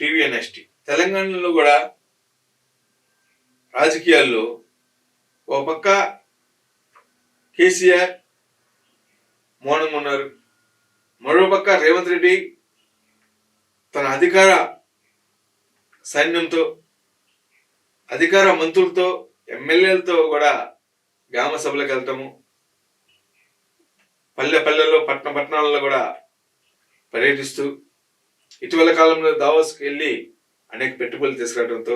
టీవీఎన్ఎస్టీ తెలంగాణలో కూడా రాజకీయాల్లో ఓ పక్క కేసీఆర్ మౌనంగా ఉన్నారు, మరో పక్క రేవంత్ రెడ్డి తన అధికార సైన్యంతో, అధికార మంత్రులతో, ఎమ్మెల్యేలతో కూడా గ్రామ సభలకు వెళ్తాము, పల్లెల్లో పట్టణాలలో కూడా పర్యటిస్తూ ఇటీవల కాలంలో దావోస్కి వెళ్ళి అనేక పెట్టుబడులు తీసుకురావడంతో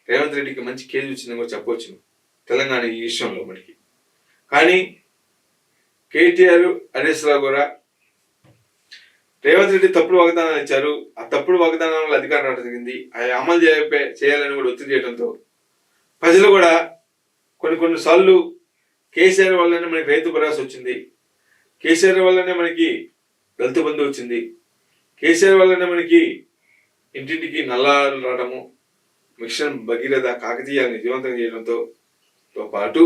రేవంత్ రెడ్డికి మంచి కేజీ వచ్చిందని కూడా చెప్పవచ్చు తెలంగాణ ఈ విషయంలో మనకి. కానీ కేటీఆర్, హరీష్ రావు కూడా రేవంత్ రెడ్డి తప్పుడు వాగ్దానాలు ఇచ్చారు, ఆ తప్పుడు వాగ్దానాల అధికారం రావడం జరిగింది, అవి అమలు చేయాలని కూడా ఒత్తిడి చేయడంతో ప్రజలు కూడా కొన్నిసార్లు కేసీఆర్ వల్లనే మనకి రైతు భరోసా వచ్చింది, కేసీఆర్ వల్లనే మనకి దళిత బంధు వచ్చింది, కేసీఆర్ వల్లనే మనకి ఇంటింటికి నల్లాలు రావడము, మిషన్ భగీరథ కాకతీయాన్ని జీవంతం చేయడంతో పాటు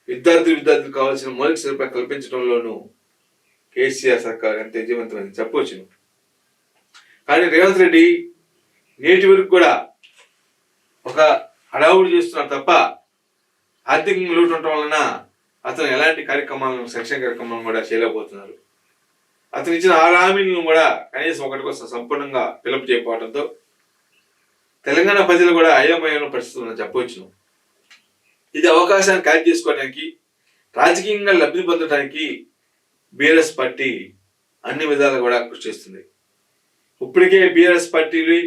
విద్యార్థులకు కావాల్సిన మౌలిక సదుపాయాలు కల్పించడంలోనూ కేసీఆర్ సర్కార్ ఎంత విజయవంతమైంది చెప్పవచ్చును. కానీ రేవంత్ రెడ్డి నేటి వరకు కూడా ఒక హడావుడి చేస్తున్నారు తప్ప ఆర్థికంగా లోటు ఉండటం వలన అతను ఎలాంటి కార్యక్రమాలను, సంక్షేమ కార్యక్రమాలను కూడా చేయలేకపోతున్నారు. అతను ఇచ్చిన 6 హామీలను కూడా కనీసం ఒకటి కోసం సంపూర్ణంగా ఫిలప్ చేయకపోవడంతో తెలంగాణ ప్రజలు కూడా అయోమయమైన పరిస్థితులను చెప్పవచ్చును. ఇది అవకాశాన్ని క్యాచ్ చేసుకోవడానికి, రాజకీయంగా లబ్ధి పొందడానికి బీఆర్ఎస్ పార్టీ అన్ని విధాలు కూడా కృషి చేస్తుంది. ఇప్పటికే బీఆర్ఎస్ పార్టీని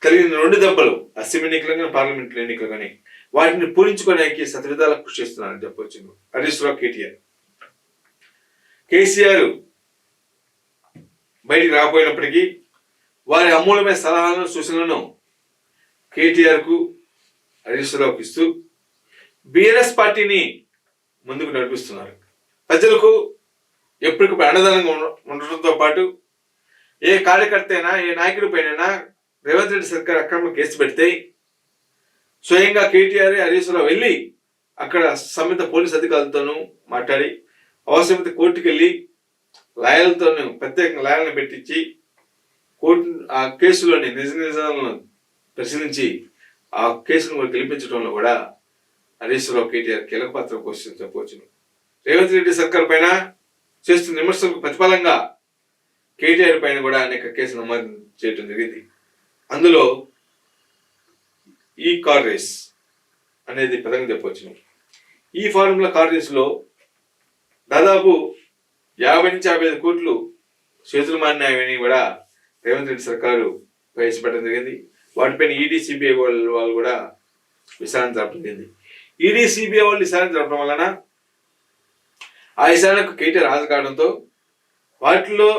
కలిగిన 2 దెబ్బలు, అసెంబ్లీ ఎన్నికలు కానీ పార్లమెంట్ ఎన్నికలు కానీ, వాటిని పూరించుకోవడానికి శతవిధాలా కృషి చేస్తున్నారని చెప్పవచ్చు హరీష్ రావు, కేసీఆర్ బయటికి రాకపోయినప్పటికీ వారి అమూలమైన సలహాలను, సూచనలను కేటీఆర్ కు, హరీష్ రావుకి ఇస్తూ బీఆర్ఎస్ పార్టీని ముందుకు నడిపిస్తున్నారు. ప్రజలకు ఎప్పటికప్పుడు అండదండంగా ఉండటంతో పాటు ఏ కార్యకర్త అయినా, ఏ నాయకుడి పైన రేవంత్ రెడ్డి సర్కార్ అక్రమ కేసు పెడితే స్వయంగా కేటీఆర్, హరీష్ రావు వెళ్ళి అక్కడ సంబంధిత పోలీస్ అధికారులతోనూ మాట్లాడి అవసరమైతే కోర్టుకు వెళ్ళి లాయర్లతోనూ ప్రత్యేకంగా లాయర్లను పెట్టించి కోర్టు ఆ కేసులోని నిజాలను పరిశీలించి ఆ కేసును కూడా గెలిపించడంలో కూడా హరీష్ రావు, కేటీఆర్ కీలక పాత్ర పోషించి చెప్పవచ్చు. రేవంత్ రెడ్డి సర్కార్ పైన చేస్తున్న విమర్శలకు ప్రతిఫలంగా కేటీఆర్ పైన కూడా అనేక కేసులు నమోదు చేయడం జరిగింది. అందులో ఈ కార్ రేస్ అనేది ప్రధానంగా చెప్పవచ్చు. ఈ ఫార్ములా కార్ రేసులో దాదాపు 50 నుంచి 55 కోట్లు చేతులు మారినాయని కూడా రేవంత్ రెడ్డి సర్కారు ప్రవేశపెట్టడం జరిగింది. వాటిపైన ఈడీ, సిబిఐ వాళ్ళు కూడా విచారణ జరపడం జరిగింది. ఈడీ, సిబిఐ వాళ్ళు విచారణ జరపడం వలన ఆ విచారణకు కేటీఆర్ హాజరు కావడంతో వాటిలో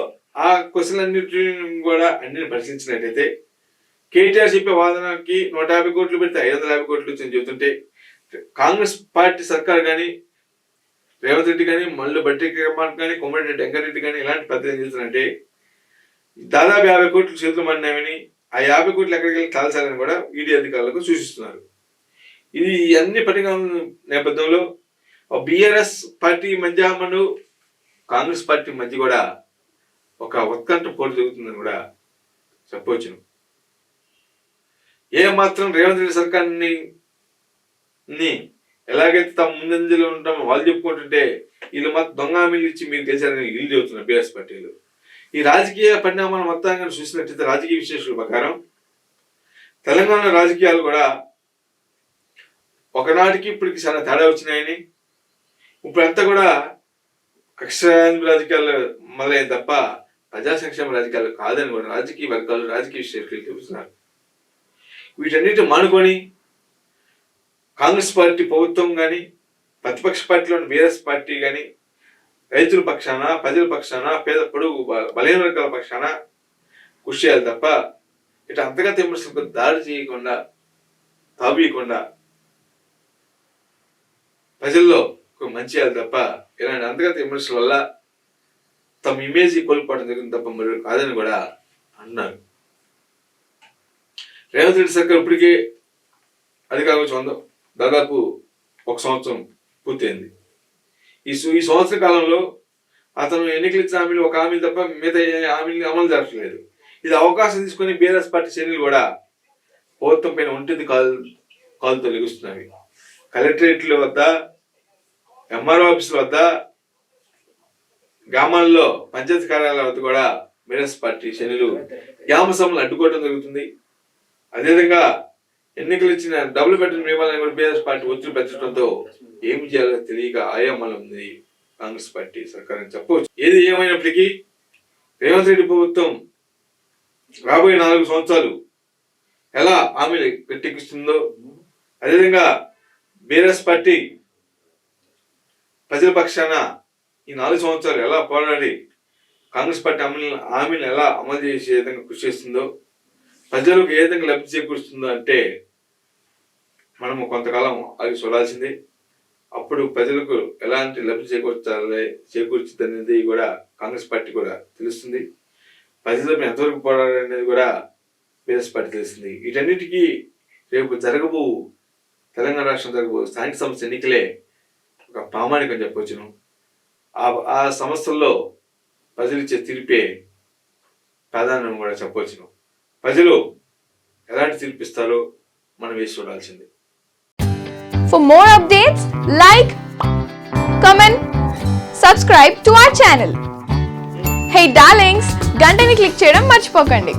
ఆ క్వశ్చన్ అన్నిటిని పరిశీలించినట్లయితే కేటీఆర్ చెప్పే వాదనకి 150 కోట్లు పెడితే 550 కోట్లు వచ్చింది చెబుతుంటే, కాంగ్రెస్ పార్టీ సర్కార్ కానీ, రేవంత్ రెడ్డి కానీ, మల్లు బట్టి క్రమానికి కానీ, కోమటిరెడ్డి వెంకటరెడ్డి కానీ ఇలాంటి పద్ధతి ఏం చేస్తున్నారంటే దాదాపు 50 కోట్లు చేతులు మన్నామని, ఆ 50 కోట్లు ఎక్కడికి వెళ్ళి కాల్చాలని కూడా ఈడీ అధికారులకు సూచిస్తున్నారు. ఇది అన్ని పరిణామాల నేపథ్యంలో బీఆర్ఎస్ పార్టీ మధ్య మరియు కాంగ్రెస్ పార్టీ మధ్య కూడా ఒక ఉత్కంఠ పోటీ జరుగుతుందని కూడా చెప్పవచ్చును. ఏ మాత్రం రేవంత్ రెడ్డి సర్కార్ని ఎలాగైతే తమ ముందంజలో ఉంటామో వాళ్ళు చెప్పుకుంటుంటే వీళ్ళు మాత్రం దొంగ హామీలు ఇచ్చి మీరు గెలిచారని వీళ్ళు చెబుతున్నారు బీఆర్ఎస్ పార్టీలు. ఈ రాజకీయ పరిణామాలు మొత్తంగా చూసినట్లయితే రాజకీయ విశ్లేషకుల ప్రకారం తెలంగాణ రాజకీయాలు కూడా ఒకనాటికి ఇప్పటికి చాలా తేడా వచ్చినాయని, ఇప్పుడంతా కూడా కక్ష రాజకీయాలు మొదలైన తప్ప ప్రజా సంక్షేమ రాజకీయాలు కాదని కూడా రాజకీయ వర్గాలు, రాజకీయ విశ్లేషకులు చెబుతున్నారు. వీటన్నిటి మానుకొని కాంగ్రెస్ పార్టీ ప్రభుత్వం కానీ, ప్రతిపక్ష పార్టీలోని బీఆర్ఎస్ పార్టీ కానీ రైతుల పక్షాన, ప్రజల పక్షాన, పేద పొడుగు బలహీన వర్గాల పక్షాన కృషి చేయాలి తప్ప ఇటు అంతర్గత విమర్శలకు దాడి చేయకుండా, తాబీయకుండా ప్రజల్లో మంచి చేయాలి తప్ప ఇలాంటి అంతర్గత విమర్శల వల్ల తమ ఇమేజ్ కోల్పోవడం జరిగింది తప్ప మరి కాదని కూడా అన్నారు. రేవంత్ రెడ్డి సర్కార్ ఇప్పటికే అధికారంలో దాదాపు 1 సంవత్సరం పూర్తయింది. ఈ సంవత్సర కాలంలో అతను ఎన్నికలు ఇచ్చిన హామీలు ఒక హామీలు తప్ప మిగతా ఏ హామీలు అమలు జరగట్లేదు. ఇది అవకాశం తీసుకుని బీఆర్ఎస్ పార్టీ శ్రేణులు కూడా ప్రభుత్వం పైన ఉంటుంది కాలుతో లెగుస్తున్నవి. కలెక్టరేట్ల వద్ద, ఎంఆర్ఓ ఆఫీసుల వద్ద, గ్రామాల్లో పంచాయతీ కార్యాలయాల వద్ద కూడా బీఆర్ఎస్ పార్టీ శ్రేణులు గ్రామ సభలు అడ్డుకోవడం జరుగుతుంది. అదేవిధంగా ఎన్నికలు ఇచ్చిన డబుల్ బెడ్రూమ్ నియమాలను కూడా బీఆర్ఎస్ పార్టీ ఒత్తిడి పెంచడంతో ఏమి చేయాలో తెలియక ఆయామాలు ఉంది కాంగ్రెస్ పార్టీ సర్కార్ అని చెప్పవచ్చు. ఏది ఏమైనప్పటికీ రేవంత్ రెడ్డి ప్రభుత్వం రాబోయే 4 సంవత్సరాలు ఎలా హామీలు గట్టెక్కిస్తుందో, అదేవిధంగా బీఆర్ఎస్ పార్టీ ప్రజల పక్షాన ఈ 4 సంవత్సరాలు ఎలా పోరాడి కాంగ్రెస్ పార్టీ హామీలను ఎలా అమలు చేసే విధంగా కృషి చేస్తుందో, ప్రజలకు ఏ విధంగా లబ్ధి చేకూరుస్తుందో అంటే మనము కొంతకాలం అది చూడాల్సిందే. అప్పుడు ప్రజలకు ఎలాంటి లబ్ధి చేకూర్చుతుంది అనేది కూడా కాంగ్రెస్ పార్టీ కూడా తెలుస్తుంది. ప్రజలపై ఎంతవరకు పోరాడనేది కూడా బీఆర్ఎస్ పార్టీ తెలుస్తుంది. వీటన్నిటికీ రేపు జరగబో తెలంగాణ రాష్ట్రం జరగబో స్థానిక సంస్థ ఎన్నికలే ఒక ప్రామాణికం చెప్పవచ్చును. ఆ సంస్థల్లో ప్రజలు ఇచ్చే తీర్పే ప్రాధాన్యం కూడా చెప్పవచ్చును. ప్రజలు ఎలాంటి తీర్పిస్తారో మనం వేసి చూడాల్సిందే. For more updates, like, comment, subscribe to our channel. Hey darlings, గంటని click చేయడం మర్చిపోకండి.